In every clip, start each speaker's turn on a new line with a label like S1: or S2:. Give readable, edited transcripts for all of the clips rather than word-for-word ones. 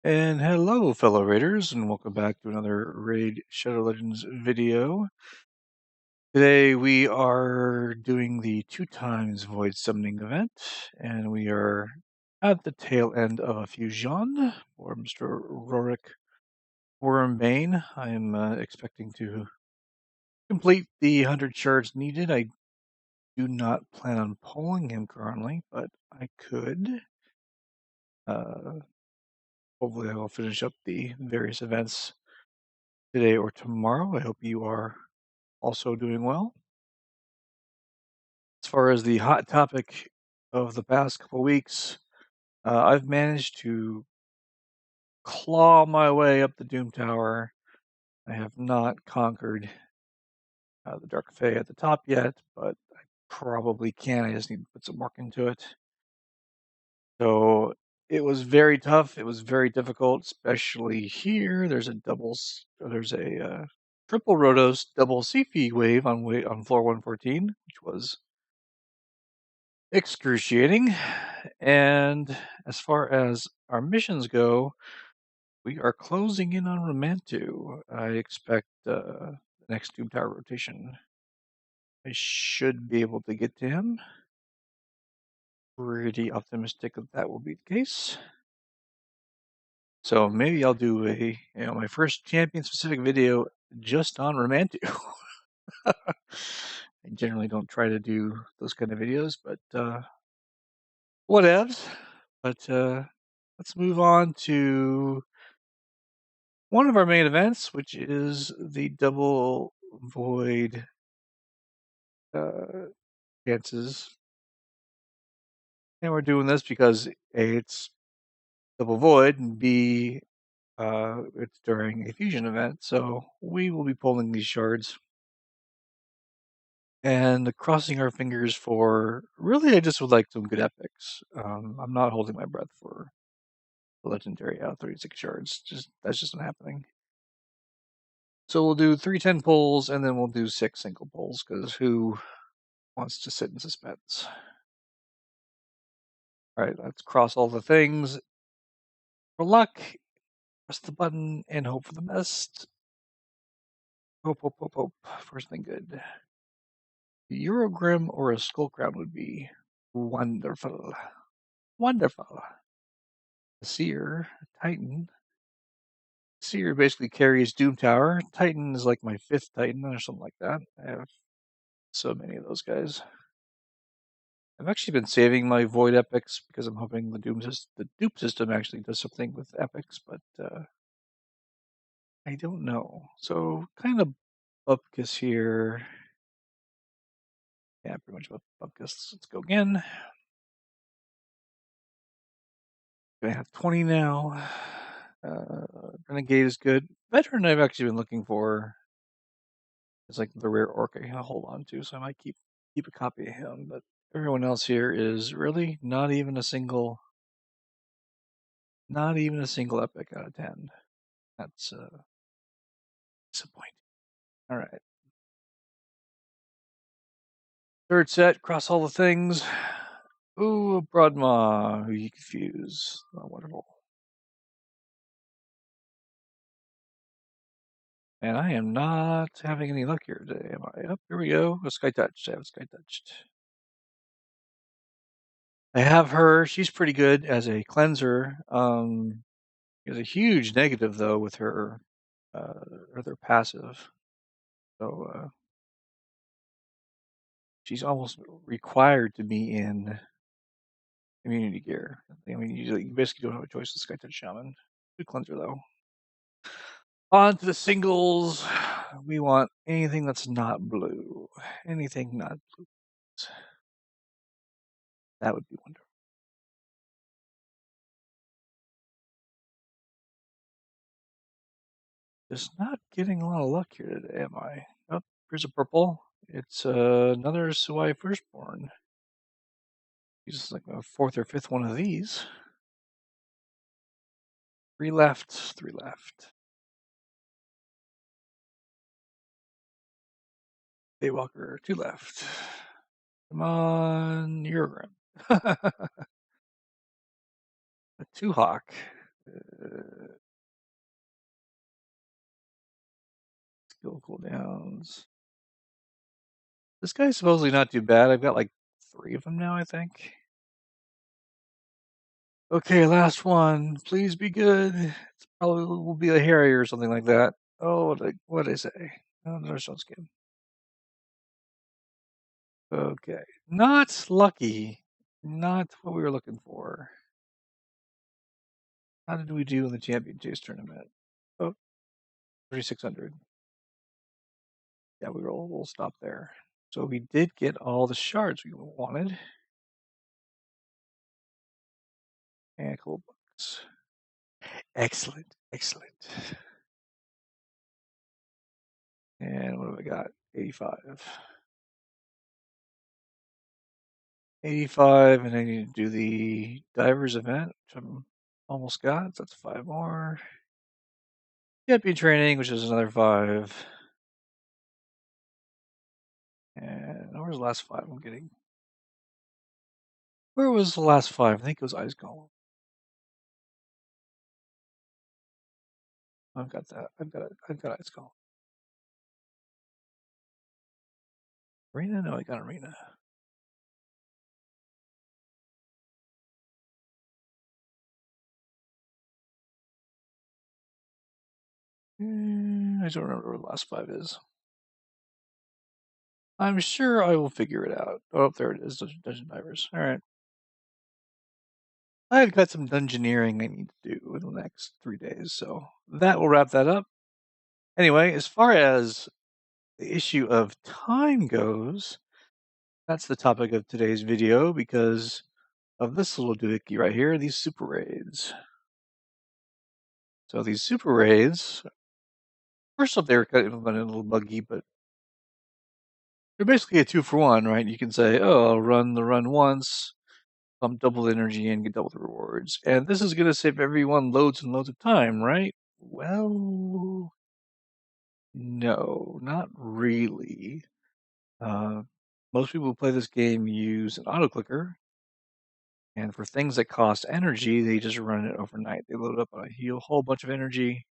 S1: And hello, fellow raiders, and welcome back to another Raid Shadow Legends video. Today we are doing the 2x Void Summoning event, and we are at the tail end of a fusion for Mr. Rorik Wormbane. I am expecting to complete the 100 shards needed. I do not plan on pulling him currently, but I could. Hopefully I will finish up the various events today or tomorrow. I hope you are also doing well. As far as the hot topic of the past couple weeks, I've managed to claw my way up the Doom Tower. I have not conquered the Dark Fae at the top yet, but I probably can. I just need to put some work into it. So it was very tough. It was very difficult, especially here. There's a triple Rotos double CP wave on floor 114, which was excruciating. And as far as our missions go, we are closing in on Romantu. I expect the next Doom Tower rotation. I should be able to get to him. Pretty optimistic that will be the case. So maybe I'll do my first champion specific video just on Romantu. I generally don't try to do those kind of videos, but whatevs. But let's move on to one of our main events, which is the double void chances. And we're doing this because A, it's double void, and B, it's during a fusion event. So we will be pulling these shards and crossing our fingers for, really, I just would like some good epics. I'm not holding my breath for the legendary out 36 shards. That's just not happening. So we'll do 3 10 pulls, and then we'll do 6 single pulls, because who wants to sit in suspense? All right, let's cross all the things. For luck, press the button and hope for the best. Hope, hope, hope, hope. First thing good. A Eurogrim or a Skull Crown would be wonderful. Wonderful. A Seer, Titan. Seer basically carries Doom Tower. Titan is like my 5th Titan or something like that. I have so many of those guys. I've actually been saving my Void Epics because I'm hoping the dupe system actually does something with Epics, but I don't know. So kind of Bupkis here. Yeah, pretty much Bupkis. Let's go again. Gonna have 20 now. Renegade is good. Veteran I've actually been looking for is like the rare orc I can hold on to, so I might keep a copy of him. But everyone else here is really not even a single epic out of 10. That's disappointing. All right. Third set, cross all the things. Ooh, Broadmaw, who you confuse. Oh, wonderful. And I am not having any luck here today, am I? Oh, here we go. A Sky Touch. I have a Sky Touched. I have her. She's pretty good as a cleanser. There's a huge negative though with her other passive. So she's almost required to be in immunity gear. I mean, you basically don't have a choice with Sky Touch Shaman. Good cleanser though. On to the singles. We want anything that's not blue. Anything not blue. That would be wonderful. Just not getting a lot of luck here today, am I? Oh, here's a purple. It's another Suai Firstborn. He's like a 4th or 5th one of these. 3 left, 3 left. Daywalker, 2 left. Come on, Eurogrim. A 2 Hawk. Skill cooldowns. This guy's supposedly not too bad. I've got like 3 of them now, I think. Okay, last one. Please be good. It's probably will be a Harry or something like that. Oh, what did I say? Oh, another stone skin. Okay. Not lucky. Not what we were looking for. How did we do in the Champion Chase tournament? Oh, 3,600. Yeah, we'll stop there. So we did get all the shards we wanted. And cool books. Excellent. Excellent. And what have I got? 85. 85, and I need to do the divers event, which I'm almost got. So that's 5 more. Champion training, which is another 5. And where's the last 5 I'm getting? Where was the last 5? I think it was Ice Golem. I've got that. I've got Ice Golem. Arena? No, I got Arena. I don't remember where the last 5 is. I'm sure I will figure it out. Oh, there it is. Dungeon Divers. All right. I've got some dungeoneering I need to do in the next 3 days, so that will wrap that up. Anyway, as far as the issue of time goes, that's the topic of today's video because of this little doohickey right here, these super raids. So these super raids, first off, they were kind of a little buggy, but they're basically a 2-for-1, right? You can say, oh, I'll run the run once, pump double the energy and get double the rewards. And this is going to save everyone loads and loads of time, right? Well, no, not really. Most people who play this game use an auto clicker, and for things that cost energy, they just run it overnight. They load up a whole bunch of energy,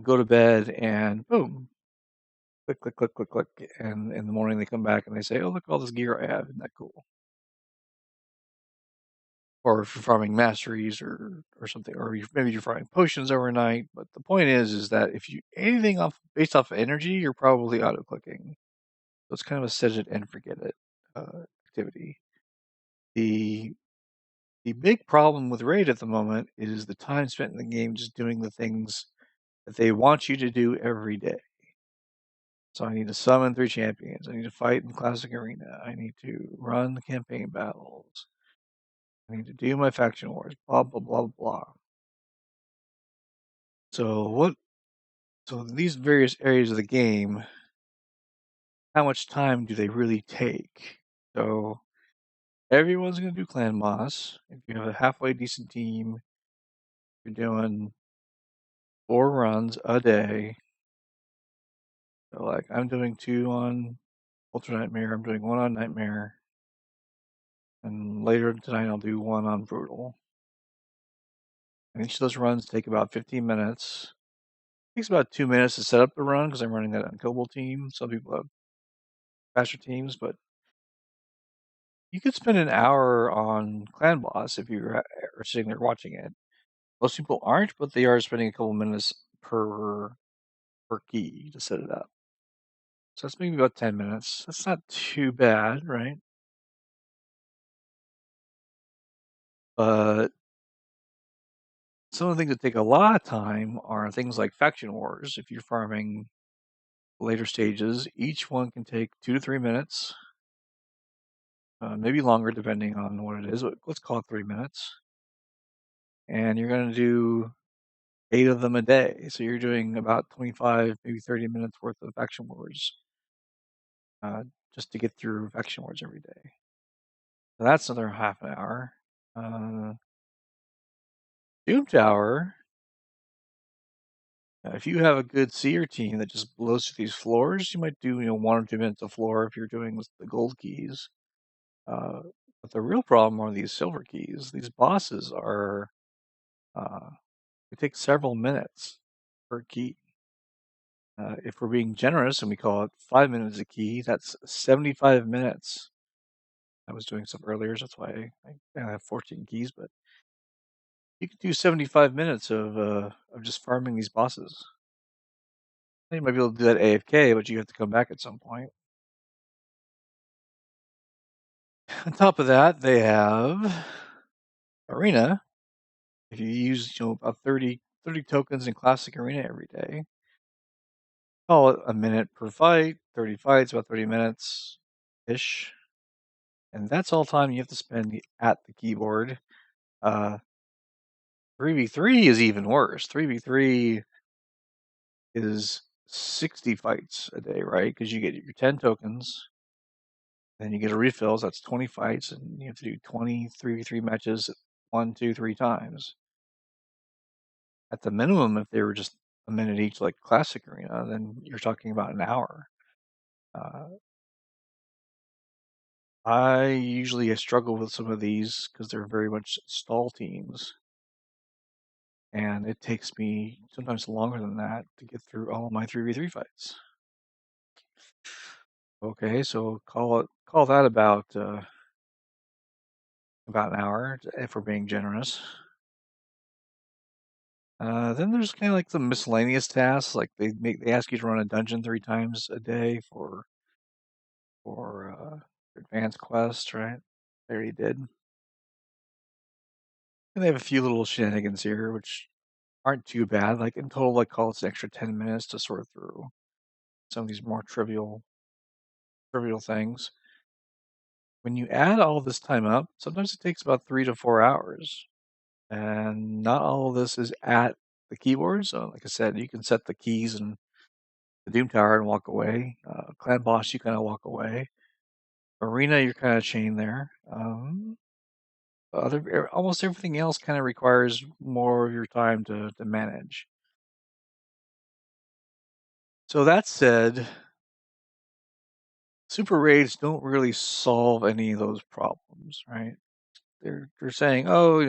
S1: go to bed, and boom, click, click, click, click, click. And in the morning, they come back and they say, "Oh, look, all this gear I have! Isn't that cool?" Or if you're farming masteries or something, or maybe you're farming potions overnight. But the point is that if you anything based off of energy, you're probably auto clicking. So it's kind of a set it and forget it activity. The the big problem with Raid at the moment is the time spent in the game just doing the things that they want you to do every day. So I need to summon 3 champions. I need to fight in Classic Arena. I need to run the campaign battles. I need to do my faction wars. Blah blah blah blah. So these various areas of the game, how much time do they really take? So everyone's going to do clan boss. If you have a halfway decent team, you're doing 4 runs a day. So like I'm doing 2 on Ultra Nightmare, I'm doing 1 on Nightmare, and later tonight I'll do 1 on Brutal. And each of those runs take about 15 minutes. It takes about 2 minutes to set up the run because I'm running that unkillable team. Some people have faster teams, but you could spend an hour on Clan Boss if you are sitting there watching it. Most people aren't, but they are spending a couple minutes per key to set it up. So that's maybe about 10 minutes. That's not too bad, right? But some of the things that take a lot of time are things like faction wars. If you're farming later stages, each one can take 2 to 3 minutes, maybe longer depending on what it is. But let's call it 3 minutes. And you're going to do 8 of them a day. So you're doing about 25, maybe 30 minutes worth of faction wars just to get through faction wars every day. So that's another half an hour. Doom Tower, if you have a good seer team that just blows through these floors, you might do 1 or 2 minutes a floor if you're doing the gold keys. But the real problem are these silver keys. These bosses are it takes several minutes per key. If we're being generous and we call it 5 minutes a key, that's 75 minutes. I was doing some earlier, so that's why I have 14 keys, but you could do 75 minutes of just farming these bosses. You might be able to do that AFK, but you have to come back at some point. On top of that, they have Arena. If you use about 30 tokens in Classic Arena every day, call it a minute per fight, 30 fights, about 30 minutes ish. And that's all time you have to spend at the keyboard. 3v3 is even worse. 3v3 is 60 fights a day, right? Because you get your 10 tokens, then you get a refill, so that's 20 fights, and you have to do 20 3v3 matches 1, 2, 3 times. At the minimum, if they were just a minute each, like Classic Arena, then you're talking about an hour. I usually struggle with some of these because they're very much stall teams. And it takes me sometimes longer than that to get through all of my 3v3 fights. Okay, so call that about an hour if we're being generous. Then there's kind of like some miscellaneous tasks, like they ask you to run a dungeon 3 times a day for advanced quest, right? They already did. And they have a few little shenanigans here, which aren't too bad. Like in total, like call it an extra 10 minutes to sort through some of these more trivial things. When you add all this time up, sometimes it takes about 3 to 4 hours. And not all of this is at the keyboard. So, like I said, you can set the keys in the Doom Tower and walk away. Clan Boss, you kind of walk away. Arena, you're kind of chained there. Almost everything else kind of requires more of your time to manage. So that said, super raids don't really solve any of those problems, right? They're saying, oh,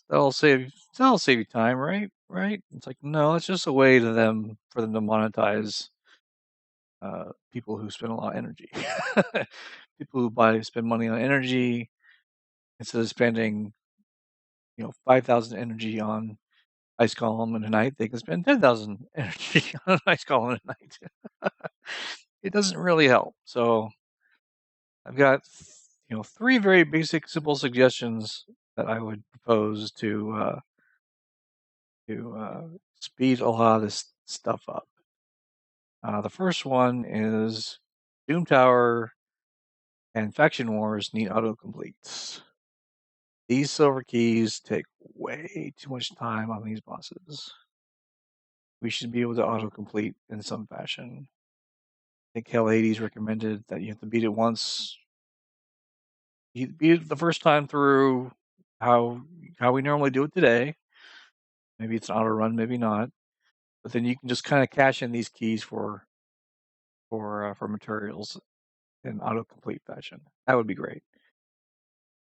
S1: that'll save you time, right? Right? It's like, no, it's just a way for them to monetize people who spend a lot of energy. People who spend money on energy instead of spending 5,000 energy on Ice Column in a night, they can spend 10,000 energy on Ice Column in a night. It doesn't really help. So I've got 3 very basic, simple suggestions that I would propose to speed a lot of this stuff up. The first one is Doom Tower and Faction Wars need autocompletes. These silver keys take way too much time on these bosses. We should be able to autocomplete in some fashion. I think Hell 80's recommended that you have to beat it once. You beat it the first time through how we normally do it today. Maybe it's an auto run, maybe not. But then you can just kind of cash in these keys for materials in autocomplete fashion. That would be great.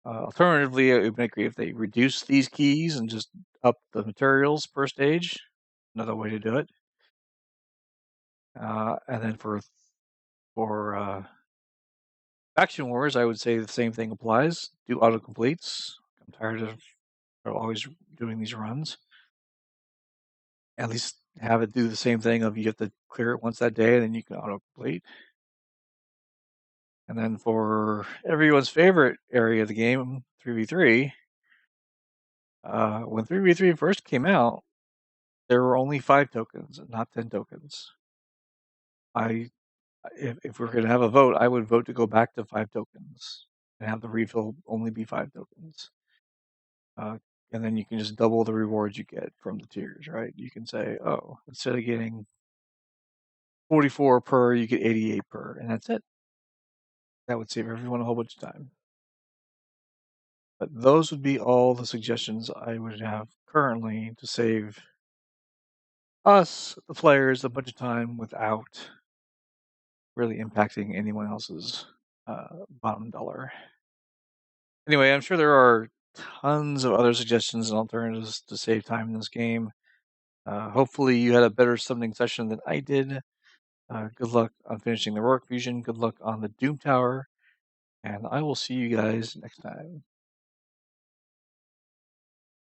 S1: Alternatively, it would make great if they reduce these keys and just up the materials per stage. Another way to do it. And then for Faction Wars, I would say the same thing applies. Do autocompletes. I'm tired of always doing these runs. At least have it do the same thing of you have to clear it once that day and then you can autocomplete. And then for everyone's favorite area of the game, 3v3, when 3v3 first came out, there were only 5 tokens, not 10 tokens. If we're going to have a vote, I would vote to go back to 5 tokens and have the refill only be 5 tokens. And then you can just double the rewards you get from the tiers, right? You can say, oh, instead of getting 44 per, you get 88 per, and that's it. That would save everyone a whole bunch of time. But those would be all the suggestions I would have currently to save us, the players, a bunch of time without really impacting anyone else's bottom dollar. Anyway, I'm sure there are tons of other suggestions and alternatives to save time in this game. Hopefully you had a better summoning session than I did. Good luck on finishing the Rourke Fusion. Good luck on the Doom Tower. And I will see you guys next time.